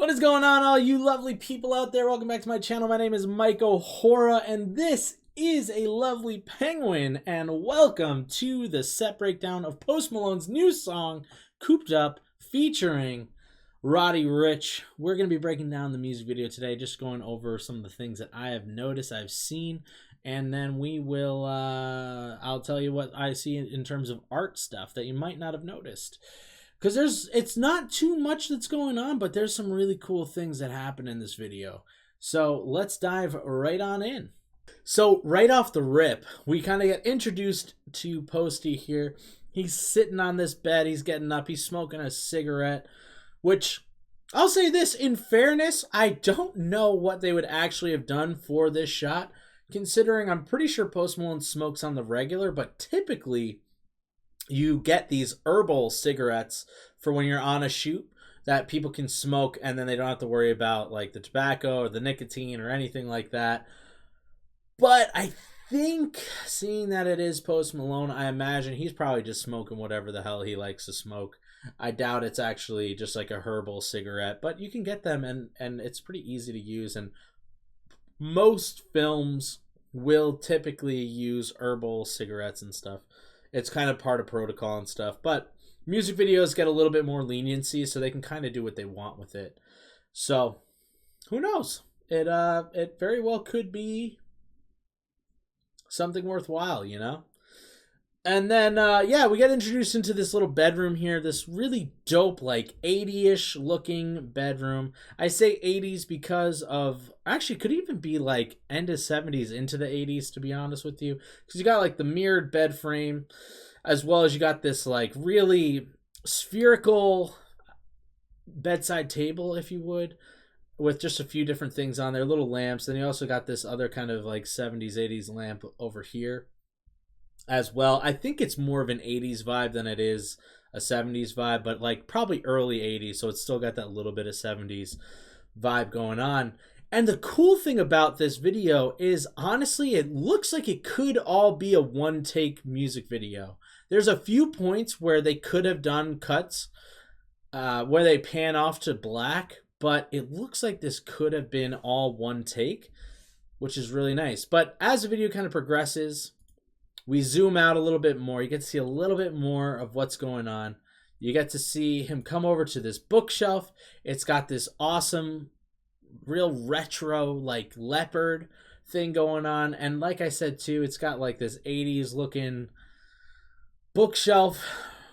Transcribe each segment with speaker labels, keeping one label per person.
Speaker 1: What is going on, all you lovely people out there? Welcome back to my channel. My name is Mike O'Hora, and this is a lovely penguin, and welcome to the set breakdown of Post Malone's new song, Cooped Up, featuring Roddy Ricch. We're going to be breaking down the music video today, just going over some of the things that I have noticed, I've seen, and then we will, I'll tell you what I see in terms of art stuff that you might not have noticed. Because it's not too much that's going on, but there's some really cool things that happen in this video. So let's dive right on in. So right off the rip, we kind of get introduced to Posty here. He's sitting on this bed, he's getting up, he's smoking a cigarette, which I'll say this, in fairness, I don't know what they would actually have done for this shot, considering I'm pretty sure Post Malone smokes on the regular, but typically you get these herbal cigarettes for when you're on a shoot that people can smoke, and then they don't have to worry about like the tobacco or the nicotine or anything like that. But I think, seeing that it is Post Malone, I imagine he's probably just smoking whatever the hell he likes to smoke. I doubt it's actually just like a herbal cigarette, but you can get them, and it's pretty easy to use, and most films will typically use herbal cigarettes and stuff. It's kind of part of protocol and stuff, but music videos get a little bit more leniency, so they can kind of do what they want with it. So, who knows? It very well could be something worthwhile, you know? And then, yeah, we get introduced into this little bedroom here, this really dope, like, 80-ish looking bedroom. I say 80s because of, actually, could even be, like, end of 70s into the 80s, to be honest with you. Because you got, like, the mirrored bed frame, as well as you got this, like, really spherical bedside table, if you would, with just a few different things on there, little lamps. Then you also got this other kind of, like, 70s, 80s lamp over here as well. I think it's more of an 80s vibe than it is a 70s vibe, but like probably early 80s, so it's still got that little bit of 70s vibe going on. And the cool thing about this video is, honestly, it looks like it could all be a one-take music video. There's a few points where they could have done cuts where they pan off to black, but it looks like this could have been all one take, which is really nice. But as the video kind of progresses, we zoom out a little bit more. You get to see a little bit more of what's going on. You get to see him come over to this bookshelf. It's got this awesome, real retro, like, leopard thing going on. And like I said, too, it's got, like, this 80s looking bookshelf,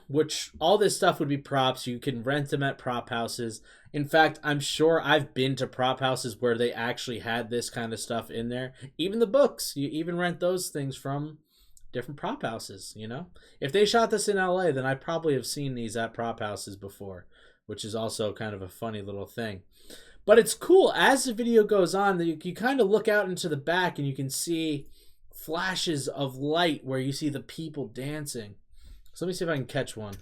Speaker 1: which all this stuff would be props. You can rent them at prop houses. In fact, I'm sure I've been to prop houses where they actually had this kind of stuff in there. Even the books, you even rent those things from different prop houses, you know? If they shot this in LA, then I probably have seen these at prop houses before, which is also kind of a funny little thing. But it's cool. As the video goes on, you kind of look out into the back and you can see flashes of light where you see the people dancing. So let me see if I can catch one.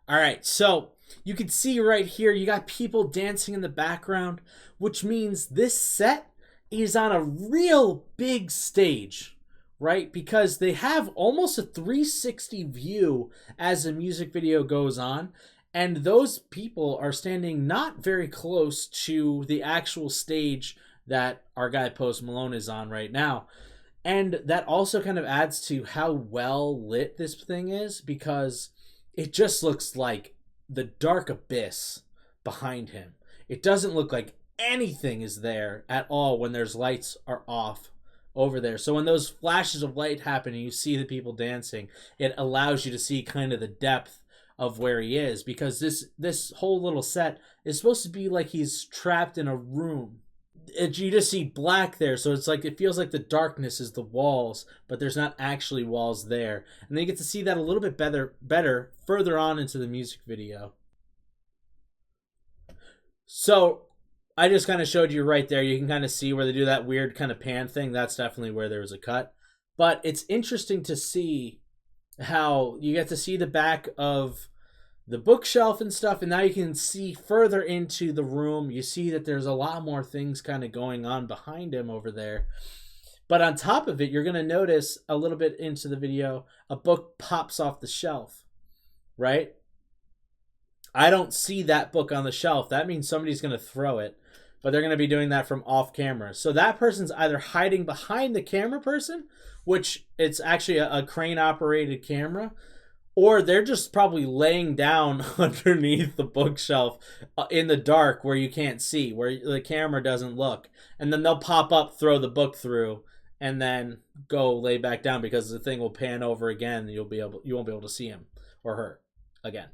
Speaker 1: All right, so you can see right here, you got people dancing in the background, which means this set is on a real big stage, right? Because they have almost a 360 view as the music video goes on, and those people are standing not very close to the actual stage that our guy Post Malone is on right now. And that also kind of adds to how well lit this thing is, because it just looks like the dark abyss behind him. It doesn't look like anything is there at all when there's lights are off over there. So when those flashes of light happen and you see the people dancing, it allows you to see kind of the depth of where he is, because this whole little set is supposed to be like he's trapped in a room. You just see black there, so it's like it feels like the darkness is the walls, but there's not actually walls there. And then you get to see that a little bit better further on into the music video. So I just kind of showed you right there. You can kind of see where they do that weird kind of pan thing. That's definitely where there was a cut. But it's interesting to see how you get to see the back of the bookshelf and stuff, and now you can see further into the room. You see that there's a lot more things kind of going on behind him over there. But on top of it, you're going to notice a little bit into the video, a book pops off the shelf, right? I don't see that book on the shelf. That means somebody's going to throw it, but they're going to be doing that from off camera. So that person's either hiding behind the camera person, which it's actually a crane operated camera, or they're just probably laying down underneath the bookshelf in the dark where you can't see, where the camera doesn't look. And then they'll pop up, throw the book through, and then go lay back down because the thing will pan over again. And you won't be able to see him or her again.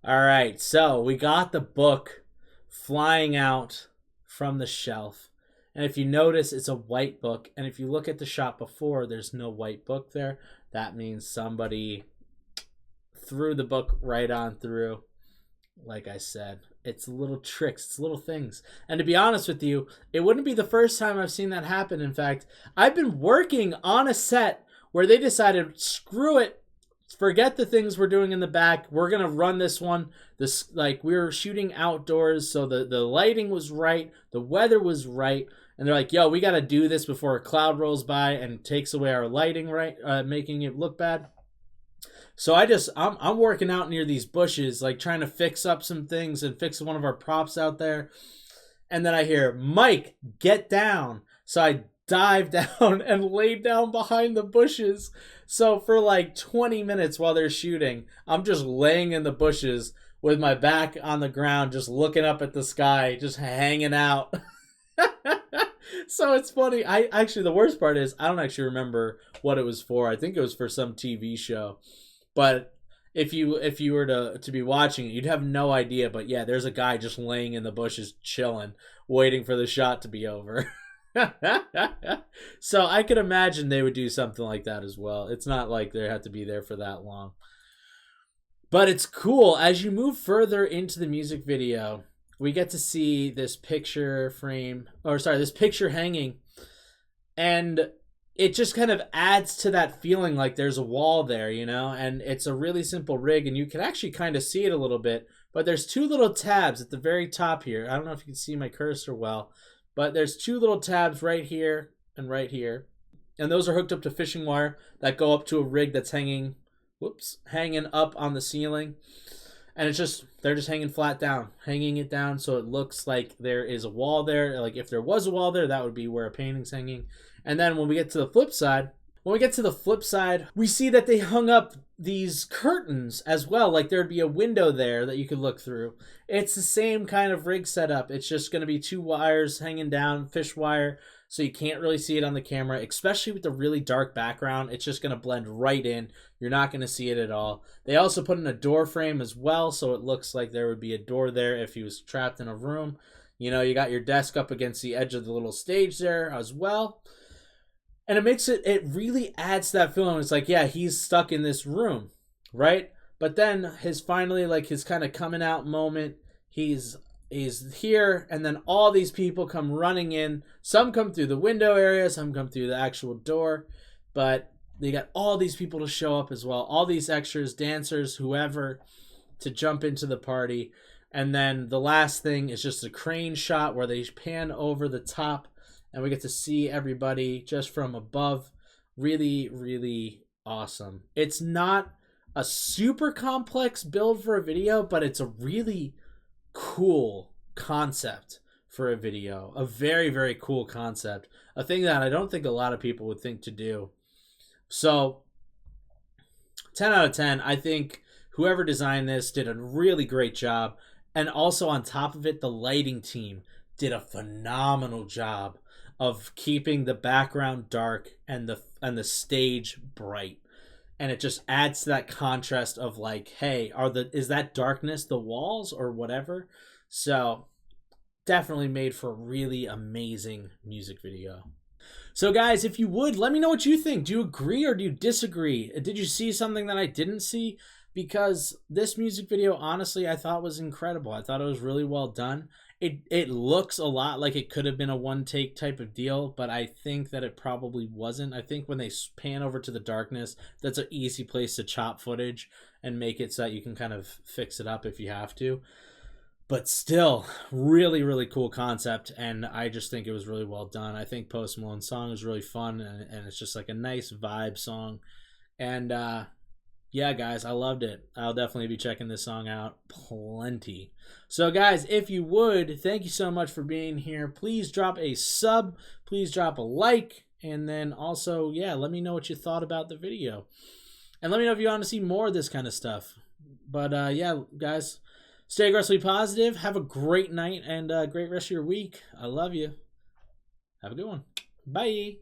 Speaker 1: All right, so we got the book flying out from the shelf. And if you notice, it's a white book. And if you look at the shot before, there's no white book there. That means somebody threw the book right on through. Like I said, it's little tricks, it's little things. And to be honest with you, it wouldn't be the first time I've seen that happen. In fact, I've been working on a set where they decided, screw it, forget the things we're doing in the back. We're going to run this one. We were shooting outdoors, so the lighting was right, the weather was right. And they're like, yo, we got to do this before a cloud rolls by and takes away our lighting, right? Making it look bad. So I'm working out near these bushes, like trying to fix up some things and fix one of our props out there. And then I hear, Mike, get down. So I dive down and lay down behind the bushes. So for like 20 minutes while they're shooting, I'm just laying in the bushes with my back on the ground, just looking up at the sky, just hanging out. So it's funny. The worst part is I don't actually remember what it was for. I think it was for some TV show. But if you were to be watching it, you'd have no idea. But yeah, there's a guy just laying in the bushes, chilling, waiting for the shot to be over. So I could imagine they would do something like that as well. It's not like they have to be there for that long. But it's cool. As you move further into the music video, we get to see this picture hanging. And it just kind of adds to that feeling like there's a wall there, you know? And it's a really simple rig, and you can actually kind of see it a little bit. But there's two little tabs at the very top here. I don't know if you can see my cursor well, but there's two little tabs right here and right here. And those are hooked up to fishing wire that go up to a rig that's hanging up on the ceiling. And they're just hanging flat down, hanging it down so it looks like there is a wall there. Like if there was a wall there, that would be where a painting's hanging. And then when we get to the flip side, we see that they hung up these curtains as well. Like there'd be a window there that you could look through. It's the same kind of rig setup. It's just going to be two wires hanging down, fish wire, so you can't really see it on the camera, especially with the really dark background. It's just going to blend right in. You're not going to see it at all. They also put in a door frame as well, so it looks like there would be a door there if he was trapped in a room. You know, you got your desk up against the edge of the little stage there as well. And it really adds to that feeling. It's like, yeah, he's stuck in this room, right? But then his kind of coming out moment, he's here, and then all these people come running in. Some come through the window area, some come through the actual door, but they got all these people to show up as well. All these extras, dancers, whoever, to jump into the party. And then the last thing is just a crane shot where they pan over the top, and we get to see everybody just from above. Really, really awesome. It's not a super complex build for a video, but it's a really cool concept for a video. A very, very cool concept. A thing that I don't think a lot of people would think to do. So, 10 out of 10. I think whoever designed this did a really great job. And also on top of it, the lighting team did a phenomenal job of keeping the background dark and the stage bright. And it just adds to that contrast of like, hey, is that darkness the walls or whatever? So definitely made for a really amazing music video. So guys, if you would, let me know what you think. Do you agree or do you disagree? Did you see something that I didn't see? Because this music video, honestly, I thought was incredible. I thought it was really well done. It looks a lot like it could have been a one-take type of deal, but I think that it probably wasn't. I think when they pan over to the darkness, that's an easy place to chop footage and make it so that you can kind of fix it up if you have to. But still, really, really cool concept, and I just think it was really well done. I think Post Malone's song is really fun, and it's just like a nice vibe song. And Yeah, guys, I loved it. I'll definitely be checking this song out plenty. So, guys, if you would, thank you so much for being here. Please drop a sub, please drop a like, and then also, yeah, let me know what you thought about the video. And let me know if you want to see more of this kind of stuff. But yeah, guys, stay aggressively positive. Have a great night and great rest of your week. I love you. Have a good one. Bye.